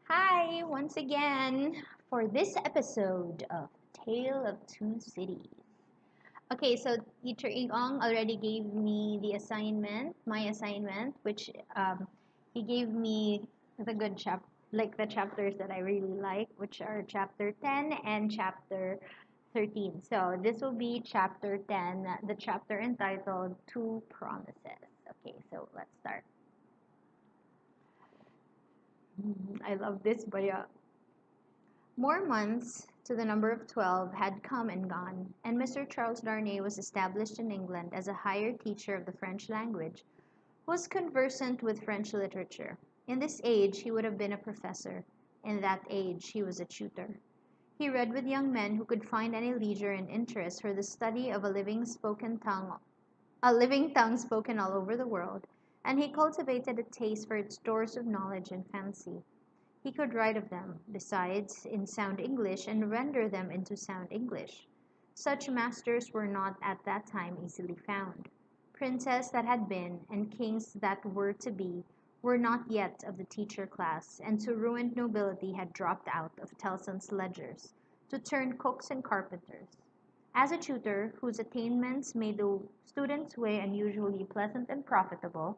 Hi, once again for this episode of Tale of Two Cities. Okay, so Teacher Igong already gave me my assignment, which he gave me the good like the chapters that I really like, which are chapter 10 and chapter 13. So this will be chapter 10, the chapter entitled Two Promises. Okay, so let's start. I love this, but yeah. More months, to the number of 12, had come and gone, and Mr. Charles Darnay was established in England as a hired teacher of the French language, who was conversant with French literature. In this age, he would have been a professor. In that age, he was a tutor. He read with young men who could find any leisure and interest for the study of a living tongue spoken all over the world, and he cultivated a taste for its stores of knowledge and fancy. He could write of them, besides, in sound English, and render them into sound English. Such masters were not at that time easily found. Princes that had been, and kings that were to be, were not yet of the teacher class, and to ruined nobility had dropped out of Tellson's ledgers, to turn cooks and carpenters. As a tutor, whose attainments made the student's way unusually pleasant and profitable,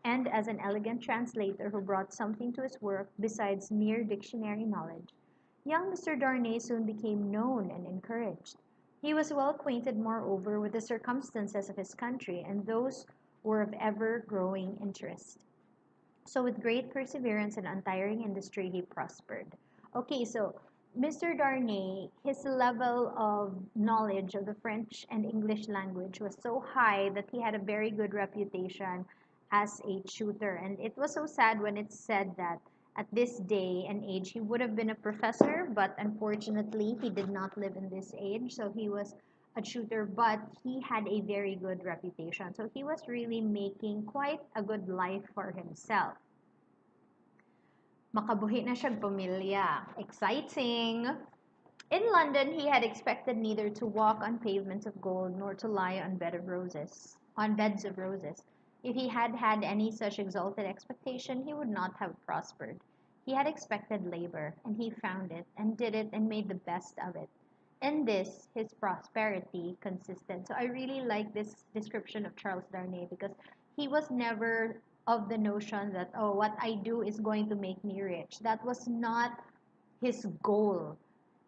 and as an elegant translator who brought something to his work besides mere dictionary knowledge, young Mr. Darnay soon became known and encouraged. He was well acquainted, moreover, with the circumstances of his country, and those were of ever growing interest. So, with great perseverance and untiring industry, he prospered. Okay, so Mr. Darnay, his level of knowledge of the French and English language was so high that he had a very good reputation as a tutor. And it was so sad when it said that at this day and age he would have been a professor, but unfortunately he did not live in this age. So he was a tutor, but he had a very good reputation. So he was really making quite a good life for himself. Makabuhi na siyang pamilya. Exciting! In London, he had expected neither to walk on pavements of gold nor to lie on beds of roses. If he had had any such exalted expectation, he would not have prospered. He had expected labor, and he found it, and did it, and made the best of it. In this, his prosperity consisted. So I really like this description of Charles Darnay because he was never of the notion that, oh, what I do is going to make me rich. That was not his goal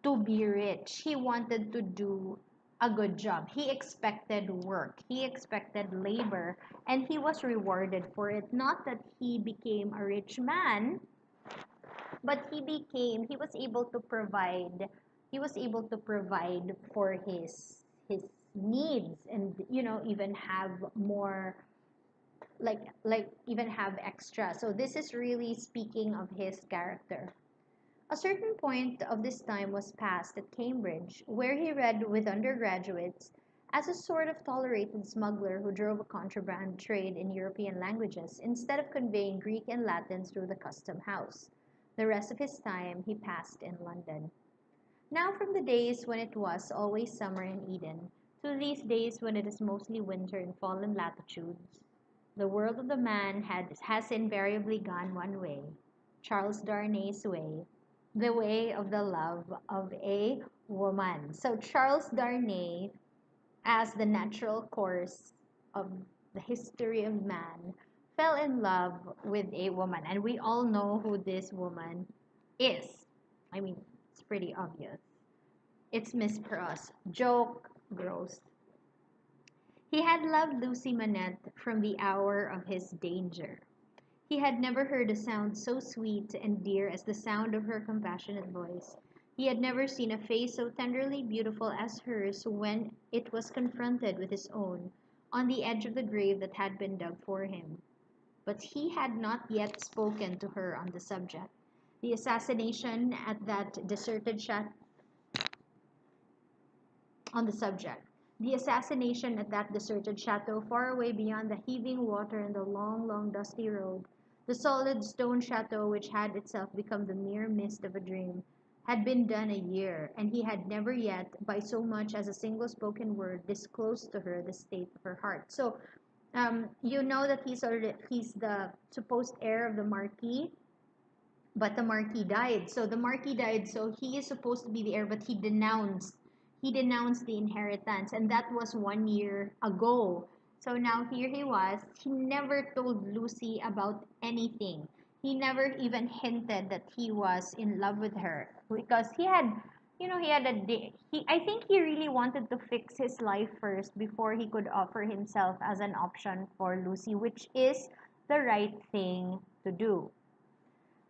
to be rich. He wanted to do a good job. He expected work. He expected labor, and he was rewarded for it. Not that he became a rich man, but he was able to provide for his needs, and even have more, like even have extra. So this is really speaking of his character. A certain point of this time was passed at Cambridge, where he read with undergraduates as a sort of tolerated smuggler who drove a contraband trade in European languages instead of conveying Greek and Latin through the custom house. The rest of his time he passed in London. Now, from the days when it was always summer in Eden to these days when it is mostly winter in fallen latitudes, the world of the man has invariably gone one way, Charles Darnay's way, the way of the love of a woman. So Charles Darnay, as the natural course of the history of man, fell in love with a woman. And we all know who this woman is. I mean, it's pretty obvious. It's Miss Pross. Joke, gross. He had loved Lucy Manette from the hour of his danger. He had never heard a sound so sweet and dear as the sound of her compassionate voice. He had never seen a face so tenderly beautiful as hers when it was confronted with his own, on the edge of the grave that had been dug for him. But he had not yet spoken to her on the subject. The assassination at that deserted chateau on the subject. The assassination at that deserted chateau far away beyond the heaving water and the long, long dusty road, the solid stone chateau which had itself become the mere mist of a dream, had been done a year, and he had never yet, by so much as a single spoken word, disclosed to her the state of her heart. So, you know that he's the supposed heir of the Marquis, but the Marquis died. So the Marquis died, so he is supposed to be the heir, but he denounced the inheritance, and that was 1 year ago. So now here he was. He never told Lucy about anything. He never even hinted that he was in love with her because he had a day. I think he really wanted to fix his life first before he could offer himself as an option for Lucy, which is the right thing to do.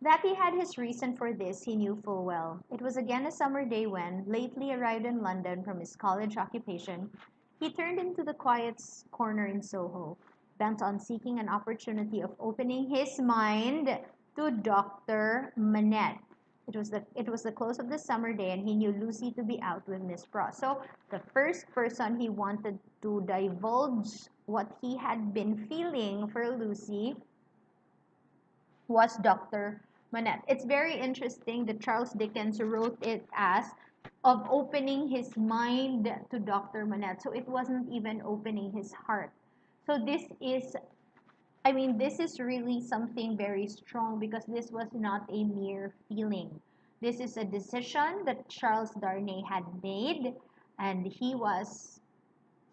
That he had his reason for this he knew full well. It was again a summer day when, lately arrived in London from his college occupation, he turned into the quiet corner in Soho, bent on seeking an opportunity of opening his mind to Dr. Manette. It was the close of the summer day, and he knew Lucy to be out with Miss Pross. So the first person he wanted to divulge what he had been feeling for Lucy was Dr. Manette. It's very interesting that Charles Dickens wrote it as of opening his mind to Dr. Manette. So it wasn't even opening his heart. So this is really something very strong because this was not a mere feeling. This is a decision that Charles Darnay had made, and he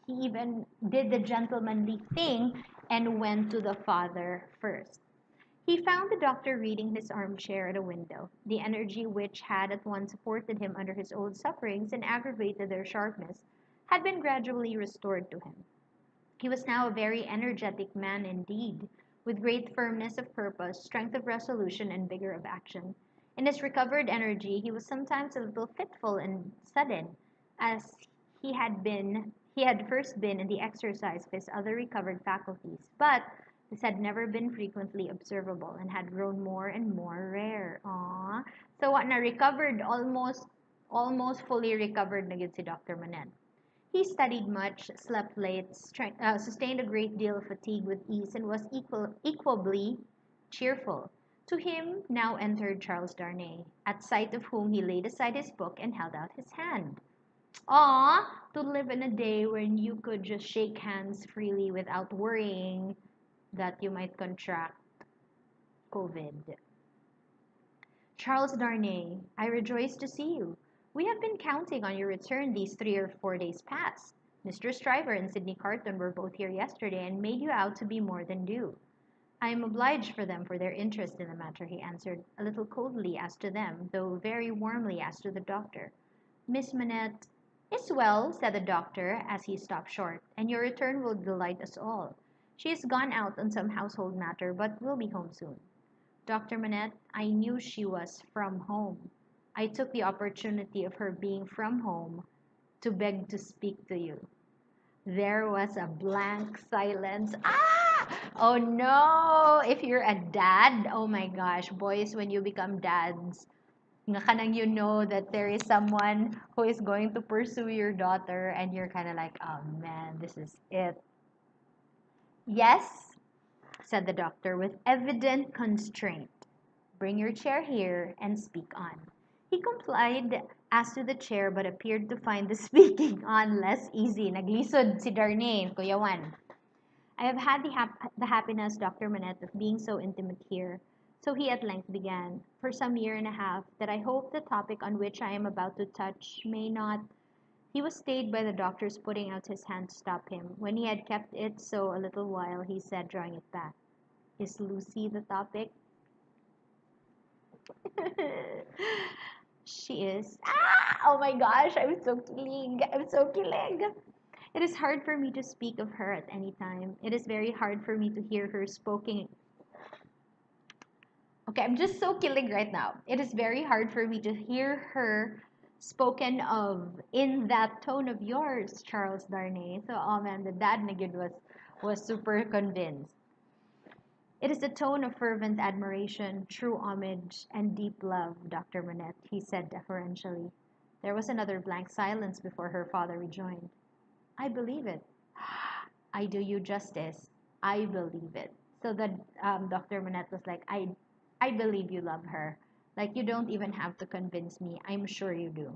even did the gentlemanly thing and went to the father first. He found the doctor reading his armchair at a window. The energy which had at once supported him under his old sufferings and aggravated their sharpness had been gradually restored to him. He was now a very energetic man indeed, with great firmness of purpose, strength of resolution, and vigor of action. In his recovered energy, he was sometimes a little fitful and sudden, as he had first been in the exercise of his other recovered faculties, but this had never been frequently observable and had grown more and more rare. Aww. So what na recovered almost fully recovered na gyud si Dr. Manette. He studied much, slept late, sustained a great deal of fatigue with ease, and was equably cheerful. To him now entered Charles Darnay, at sight of whom he laid aside his book and held out his hand. To live in a day when you could just shake hands freely without worrying that you might contract COVID. Charles Darnay, I rejoice to see you. We have been counting on your return these 3 or 4 days past. Mr. Stryver and Sydney Carton were both here yesterday and made you out to be more than due. I am obliged for them for their interest in the matter, he answered, a little coldly as to them, though very warmly as to the doctor. Miss Manette is well, said the doctor, as he stopped short, and your return will delight us all. She has gone out on some household matter, but will be home soon. Dr. Manette, I knew she was from home. I took the opportunity of her being from home to beg to speak to you. There was a blank silence. Oh no! If you're a dad, oh my gosh, boys, when you become dads, nga kanang you know that there is someone who is going to pursue your daughter, and you're kind of like, oh man, this is it. Yes, said the doctor with evident constraint. Bring your chair here and speak on. He complied as to the chair but appeared to find the speaking on less easy. Naglisod si Darnay, Kuya Juan. I have had the happiness, Dr. Manette, of being so intimate here. So he at length began, for some year and a half, that I hope the topic on which I am about to touch may not. He was stayed by the doctor's putting out his hand to stop him. When he had kept it so a little while, he said, drawing it back, is Lucy the topic? She is. Oh my gosh, I'm so kilig. I'm so kilig. It is hard for me to speak of her at any time. It is very hard for me to hear her spoken. Okay, I'm just so kilig right now. It is very hard for me to hear her spoken of in that tone of yours, Charles Darnay. So, oh man, the dad na gyud was super convinced. It is a tone of fervent admiration, true homage, and deep love, Dr. Manette, he said deferentially. There was another blank silence before her father rejoined. I believe it. I do you justice. I believe it. So that Dr. Manette was like, I believe you love her. Like, you don't even have to convince me. I'm sure you do.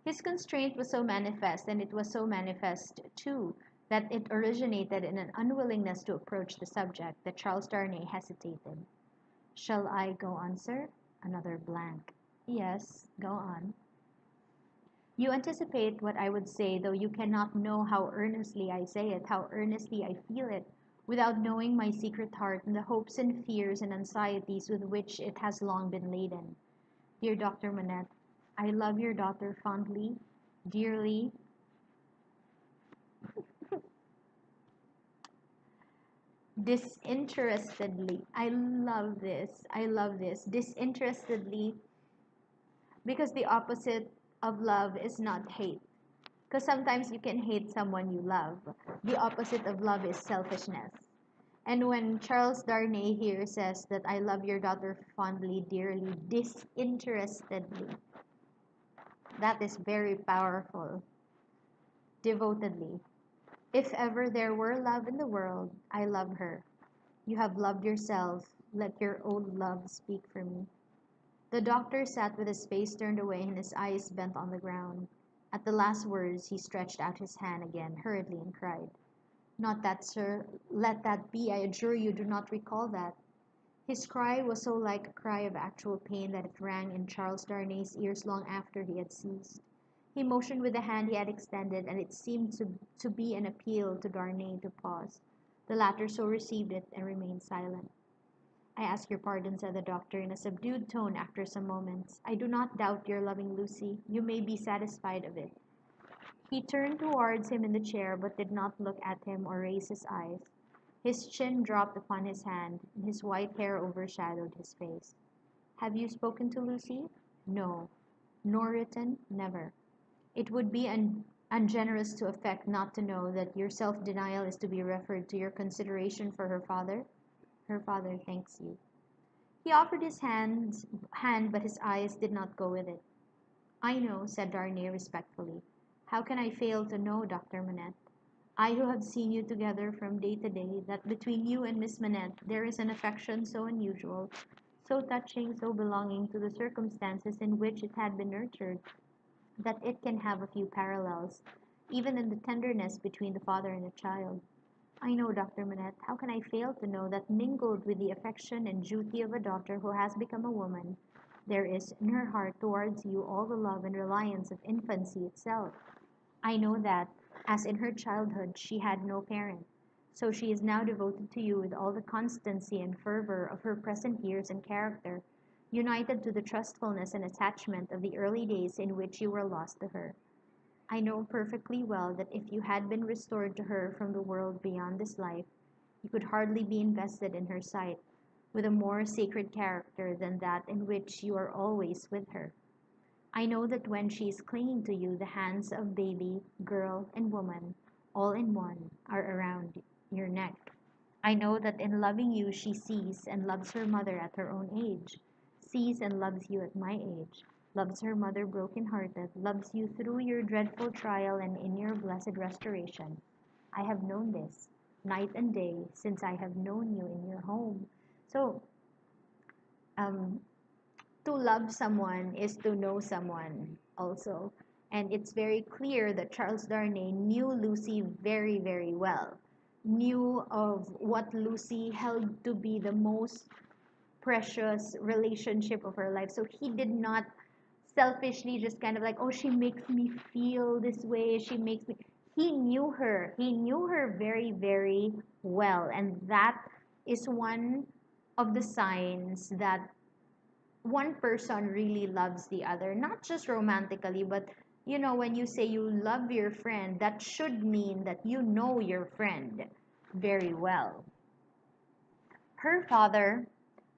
His constraint was so manifest, and it was so manifest, too, that it originated in an unwillingness to approach the subject that Charles Darnay hesitated. Shall I go on, sir? Another blank. Yes, go on. You anticipate what I would say, though you cannot know how earnestly I say it, how earnestly I feel it, without knowing my secret heart and the hopes and fears and anxieties with which it has long been laden. Dear Dr. Manette, I love your daughter fondly, dearly, disinterestedly. I love this. I love this. Disinterestedly, because the opposite of love is not hate. Because sometimes you can hate someone you love. The opposite of love is selfishness. And when Charles Darnay here says that I love your daughter fondly, dearly, disinterestedly, that is very powerful. Devotedly. If ever there were love in the world, I love her. You have loved yourself. Let your old love speak for me. The doctor sat with his face turned away and his eyes bent on the ground. At the last words, he stretched out his hand again, hurriedly, and cried, "Not that, sir. Let that be. I adjure you, do not recall that." His cry was so like a cry of actual pain that it rang in Charles Darnay's ears long after he had ceased. He motioned with the hand he had extended, and it seemed to be an appeal to Darnay to pause. The latter so received it and remained silent. "I ask your pardon," said the doctor in a subdued tone after some moments. "I do not doubt your loving Lucy. You may be satisfied of it." He turned towards him in the chair, but did not look at him or raise his eyes. His chin dropped upon his hand, and his white hair overshadowed his face. "Have you spoken to Lucy?" "No." "Nor written?" "Never." "It would be ungenerous to affect not to know that your self-denial is to be referred to your consideration for her father?" "Her father thanks you." He offered his hand, but his eyes did not go with it. "I know," said Darnay respectfully. "How can I fail to know, Dr. Manette? I who have seen you together from day to day, that between you and Miss Manette there is an affection so unusual, so touching, so belonging to the circumstances in which it had been nurtured, that it can have a few parallels, even in the tenderness between the father and the child. I know, Dr. Manette, how can I fail to know that mingled with the affection and duty of a daughter who has become a woman, there is in her heart towards you all the love and reliance of infancy itself. I know that, as in her childhood she had no parent, so she is now devoted to you with all the constancy and fervor of her present years and character, united to the trustfulness and attachment of the early days in which you were lost to her. I know perfectly well that if you had been restored to her from the world beyond this life, you could hardly be invested in her sight with a more sacred character than that in which you are always with her. I know that when she is clinging to you, the hands of baby, girl, and woman, all in one, are around your neck. I know that in loving you she sees and loves her mother at her own age, sees and loves you at my age, loves her mother broken-hearted, loves you through your dreadful trial and in your blessed restoration. I have known this, night and day, since I have known you in your home. So, um, to love someone is to know someone also. And it's very clear that Charles Darnay knew Lucy very, very well, knew of what Lucy held to be the most precious relationship of her life. So he did not selfishly just kind of like, oh, she makes me feel this way. She makes me. He knew her. He knew her very, very well. And that is one of the signs that one person really loves the other, not just romantically, but when you say you love your friend, that should mean that you know your friend very well. Her father,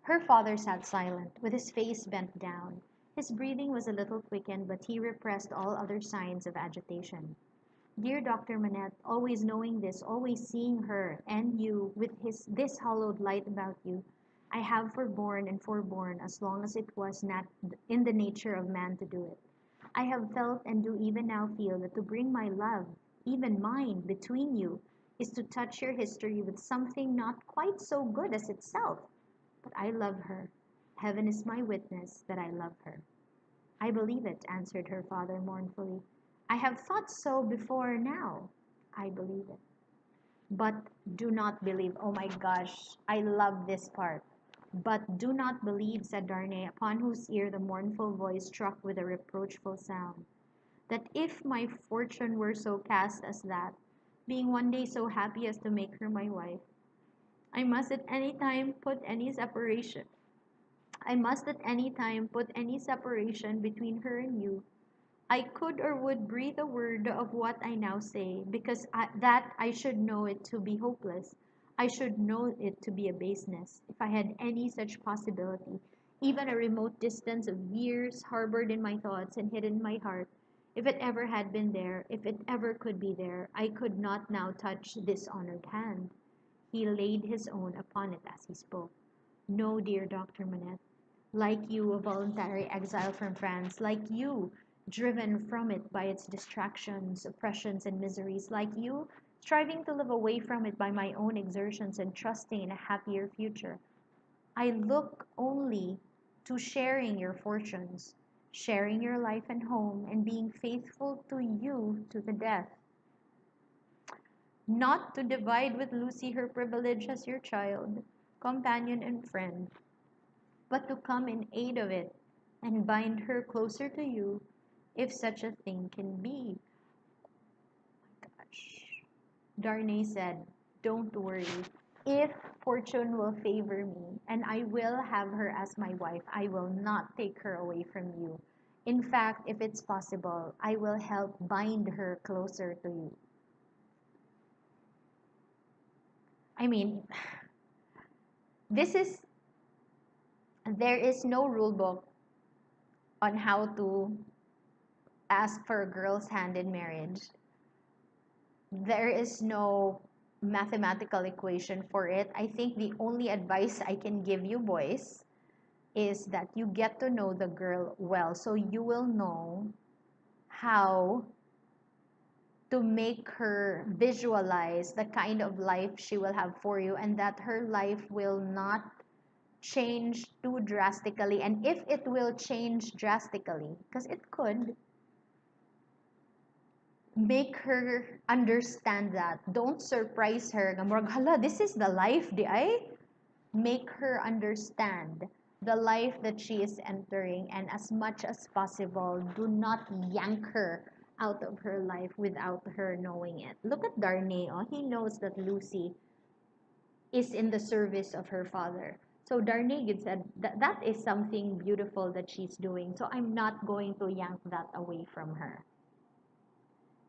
her father sat silent, with his face bent down. His breathing was a little quickened, but he repressed all other signs of agitation. Dear Dr. Manette, always knowing this, always seeing her and you with this hallowed light about you, I have forborne and forborne as long as it was not in the nature of man to do it. I have felt and do even now feel that to bring my love, even mine, between you, is to touch your history with something not quite so good as itself. But I love her. Heaven is my witness that I love her. I believe it, answered her father mournfully. I have thought so before now. I believe it. But do not believe. Oh my gosh, I love this part. But do not believe, said Darnay, upon whose ear the mournful voice struck with a reproachful sound, that if my fortune were so cast as that, being one day so happy as to make her my wife, I must at any time put any separation. I must at any time put any separation between her and you. I could or would breathe a word of what I now say, because that I should know it to be hopeless. I should know it to be a baseness, if I had any such possibility, even a remote distance of years harbored in my thoughts and hidden in my heart. If it ever had been there, if it ever could be there, I could not now touch this honored hand. He laid his own upon it as he spoke. No, dear Dr. Manette, like you, a voluntary exile from France, like you, driven from it by its distractions, oppressions, and miseries, like you, striving to live away from it by my own exertions and trusting in a happier future. I look only to sharing your fortunes, sharing your life and home, and being faithful to you to the death. Not to divide with Lucy her privilege as your child, companion, and friend, but to come in aid of it and bind her closer to you, if such a thing can be. Gosh. Darnay said, don't worry. If fortune will favor me and I will have her as my wife, I will not take her away from you. In fact, if it's possible, I will help bind her closer to you. I mean, this is, there is no rule book on how to ask for a girl's hand in marriage. There is no mathematical equation for it. I think the only advice I can give you, boys, is that you get to know the girl well so you will know how to make her visualize the kind of life she will have for you, and that her life will not change too drastically. And if it will change drastically, because it could, make her understand that. Don't surprise her. Hala, this is the life, di ay? Make her understand the life that she is entering, and as much as possible, do not yank her out of her life without her knowing it. Look at Darnay. Oh, he knows that Lucy is in the service of her father. So Darnay said that that is something beautiful that she's doing. So I'm not going to yank that away from her.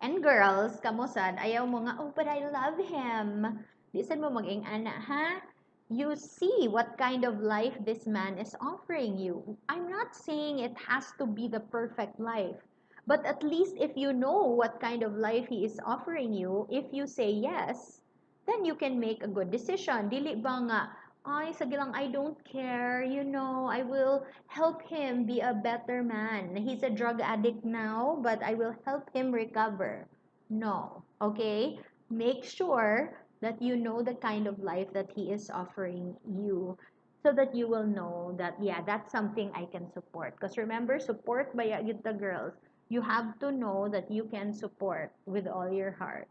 And girls, kamo sad, ayaw mo nga, oh, but I love him. Di sad mo maging ana, ha? You see what kind of life this man is offering you. I'm not saying it has to be the perfect life. But at least if you know what kind of life he is offering you, if you say yes, then you can make a good decision. Dili ba nga, ay, sige lang, I don't care, I will help him be a better man. He's a drug addict now, but I will help him recover. No, okay? Make sure that you know the kind of life that he is offering you so that you will know that, yeah, that's something I can support. Because remember, support by the girls. You have to know that you can support with all your heart.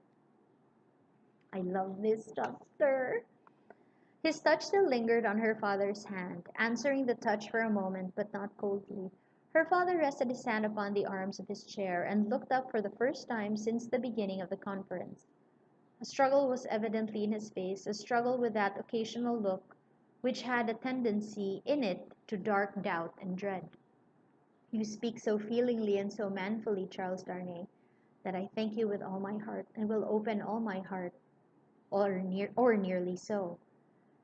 I love this chapter. His touch still lingered on her father's hand, answering the touch for a moment, but not coldly. Her father rested his hand upon the arms of his chair and looked up for the first time since the beginning of the conference. A struggle was evidently in his face, a struggle with that occasional look which had a tendency in it to dark doubt and dread. You speak so feelingly and so manfully, Charles Darnay, that I thank you with all my heart, and will open all my heart, or nearly so.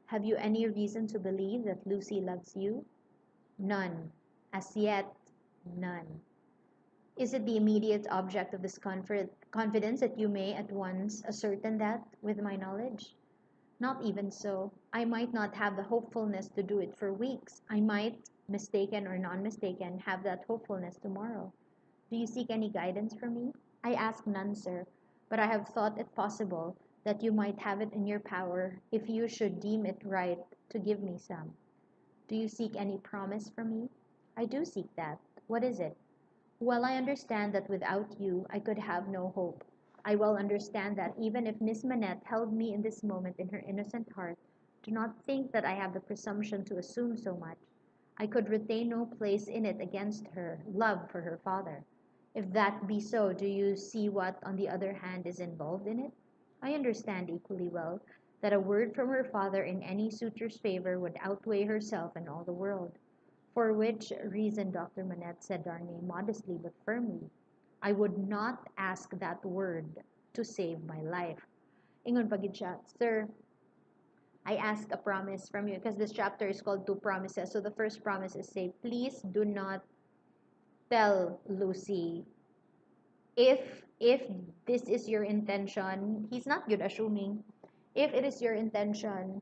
Have you any reason to believe that Lucy loves you? None. As yet, none. Is it the immediate object of this confidence that you may at once ascertain that with my knowledge? Not even so. I might not have the hopefulness to do it for weeks. I might, mistaken or non-mistaken, have that hopefulness tomorrow. Do you seek any guidance from me? I ask none, sir, but I have thought it possible that you might have it in your power if you should deem it right to give me some. Do you seek any promise from me? I do seek that. What is it? Well, I understand that without you I could have no hope. I well understand that even if Miss Manette held me in this moment in her innocent heart, Do not think that I have the presumption to assume so much. I could retain no place in it against her love for her father. If that be so, do you see what, on the other hand, is involved in it? I understand equally well that a word from her father in any suitor's favor would outweigh herself and all the world. For which reason, Dr. Manette, said Darnay modestly but firmly, I would not ask that word to save my life. Ingon pagid siya, Sir, I ask a promise from you because this chapter is called Two Promises. So the first promise is say, please do not tell Lucy if this is your intention. He's not good assuming. If it is your intention,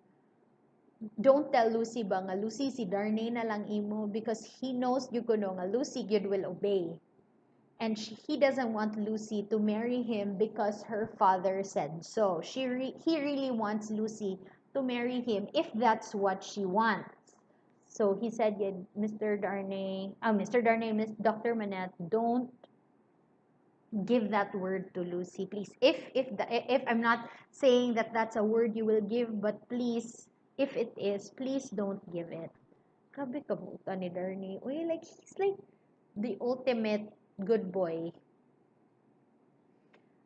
don't tell Lucy ba nga Lucy si Darnay na lang imo because he knows you kuno nga Lucy good will obey. And he doesn't want Lucy to marry him because her father said so. He really wants Lucy to marry him if that's what she wants. So he said, yeah, Mr. Darnay, Miss Dr. Manette, don't give that word to Lucy, please. If I'm not saying that that's a word you will give, but please, if it is, please don't give it. Grabe ka ni Darnay. Uy, like he's like the ultimate good boy.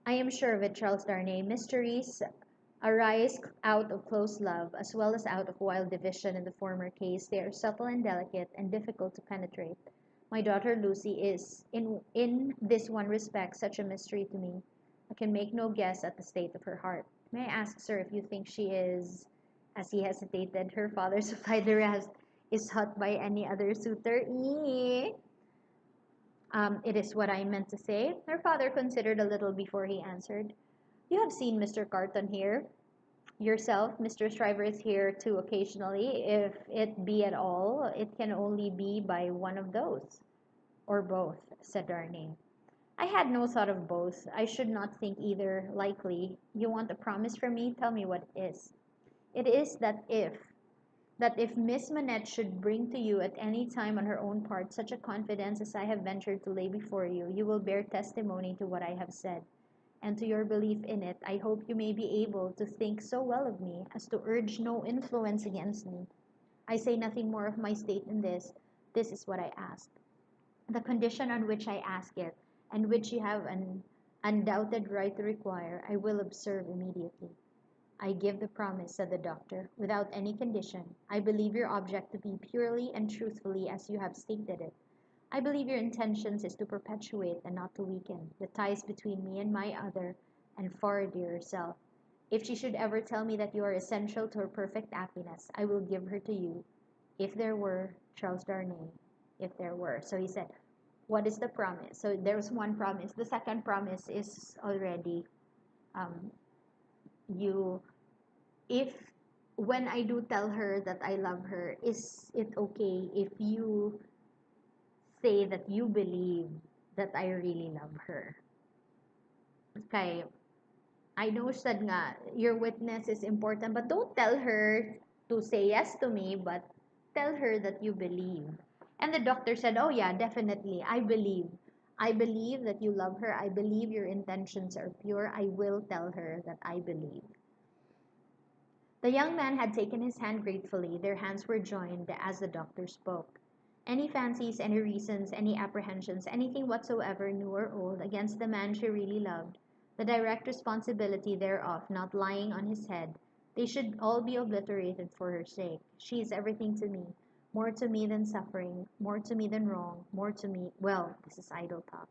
I am sure of it, Charles Darnay. Mysteries arise out of close love as well as out of wild division in the former case. They are subtle and delicate and difficult to penetrate. My daughter Lucy is, in this one respect, such a mystery to me. I can make no guess at the state of her heart. May I ask, sir, if you think she is, as he hesitated, her father supplied the rest, is hot by any other suitor? It is what I meant to say. Her father considered a little before he answered. You have seen Mr. Carton here. Yourself, Mr. Shriver is here too occasionally. If it be at all, it can only be by one of those. Or both, said Darnay. I had no thought of both. I should not think either likely. You want a promise from me? Tell me what it is. It is that if Miss Manette should bring to you at any time on her own part such a confidence as I have ventured to lay before you, you will bear testimony to what I have said, and to your belief in it. I hope you may be able to think so well of me as to urge no influence against me. I say nothing more of my state in this. This is what I ask. The condition on which I ask it, and which you have an undoubted right to require, I will observe immediately. I give the promise, said the doctor, without any condition. I believe your object to be purely and truthfully as you have stated it. I believe your intentions is to perpetuate and not to weaken the ties between me and my other and far dearer self. If she should ever tell me that you are essential to her perfect happiness, I will give her to you. If there were, Charles Darnay, if there were. So he said, what is the promise? So there's one promise. The second promise is already um, you if when I do tell her that I love her, is it okay if you say that you believe that I really love her? Okay, I know said nga, your witness is important, but don't tell her to say yes to me, but tell her that you believe. And the doctor said, oh yeah, definitely, I believe. I believe that you love her. I believe your intentions are pure. I will tell her that I believe. The young man had taken his hand gratefully. Their hands were joined as the doctor spoke. Any fancies, any reasons, any apprehensions, anything whatsoever, new or old, against the man she really loved, the direct responsibility thereof not lying on his head, they should all be obliterated for her sake. She is everything to me, more to me than suffering, more to me than wrong, more to me, well, this is idle talk.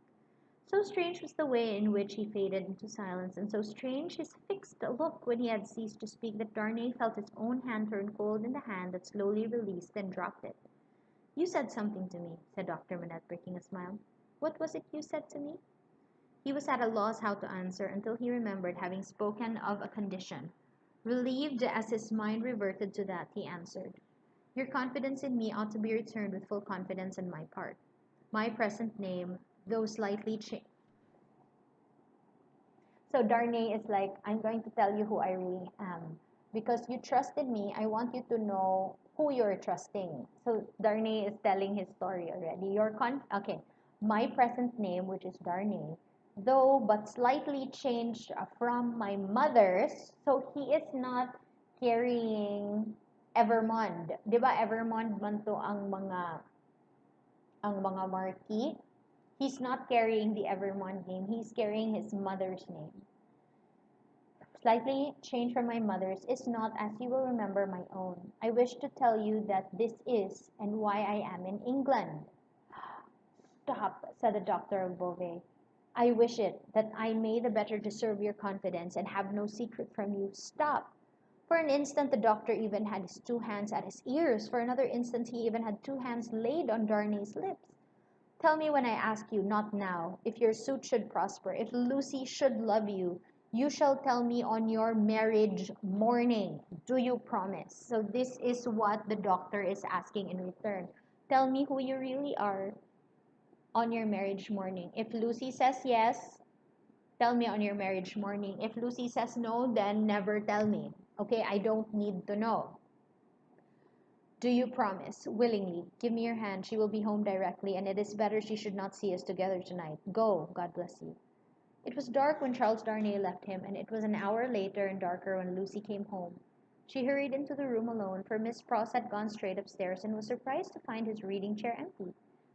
So strange was the way in which he faded into silence, and so strange his fixed look when he had ceased to speak, that Darnay felt his own hand turn cold in the hand that slowly released and dropped it. You said something to me, said Dr. Manette, breaking a smile. What was it you said to me? He was at a loss how to answer until he remembered having spoken of a condition. Relieved as his mind reverted to that, he answered, your confidence in me ought to be returned with full confidence on my part. My present name, though slightly changed. So Darnay is like, I'm going to tell you who I really am. Because you trusted me, I want you to know who you're trusting. So Darnay is telling his story already. Okay, my present name, which is Darnay, though but slightly changed from my mother's, so he is not carrying Evermond. 'Di ba Evermond man to ang mga marquee? He's not carrying the Evermond name. He's carrying his mother's name. Slightly changed from my mother's is not, as you will remember, my own. I wish to tell you that this is and why I am in England. Stop, said the doctor of Beauvais. I wish it, that I may the better deserve your confidence and have no secret from you. Stop. For an instant, the doctor even had his two hands at his ears. For another instant, he even had two hands laid on Darnay's lips. Tell me when I ask you, not now. If your suit should prosper, if Lucy should love you, you shall tell me on your marriage morning. Do you promise? So this is what the doctor is asking in return. Tell me who you really are on your marriage morning. If Lucy says yes, tell me on your marriage morning. If Lucy says no, then never tell me. Okay, I don't need to know. Do you promise? Willingly. Give me your hand. She will be home directly, and it is better she should not see us together tonight. Go. God bless you. It was dark when Charles Darnay left him, and it was an hour later and darker when Lucy came home. She hurried into the room alone, for Miss Pross had gone straight upstairs and was surprised to find his reading chair empty.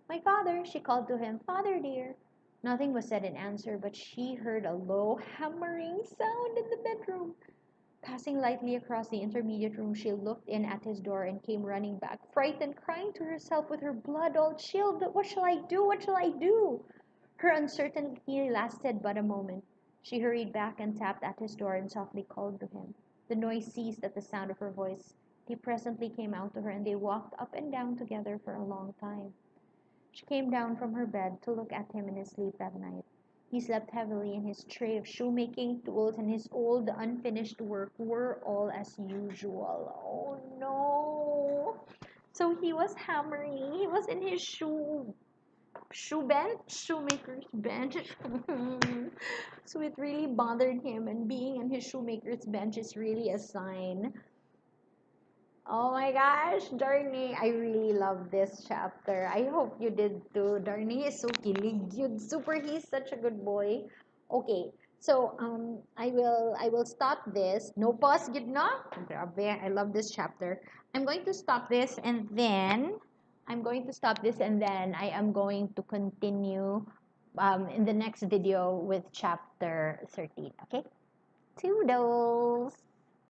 My father, she called to him. Father, dear. Nothing was said in answer, but she heard a low hammering sound in the bedroom. Passing lightly across the intermediate room, she looked in at his door and came running back, frightened, crying to herself with her blood all chilled. But what shall I do? What shall I do? Her uncertainty lasted but a moment. She hurried back and tapped at his door and softly called to him. The noise ceased at the sound of her voice. He presently came out to her, and they walked up and down together for a long time. She came down from her bed to look at him in his sleep that night. He slept heavily, and his tray of shoemaking tools and his old unfinished work were all as usual. Oh no! So he was hammering. He was in his shoemaker's bench. So it really bothered him, and being on his shoemaker's bench is really a sign. Oh my gosh, Darnie, I really love this chapter. I hope you did too. Darnie is so kilig. He's such a good boy. Okay, so I will stop this. No pause, gid na? Grabe, I love this chapter. I'm going to stop this and then I am going to continue in the next video with chapter 13. Okay? Toodles!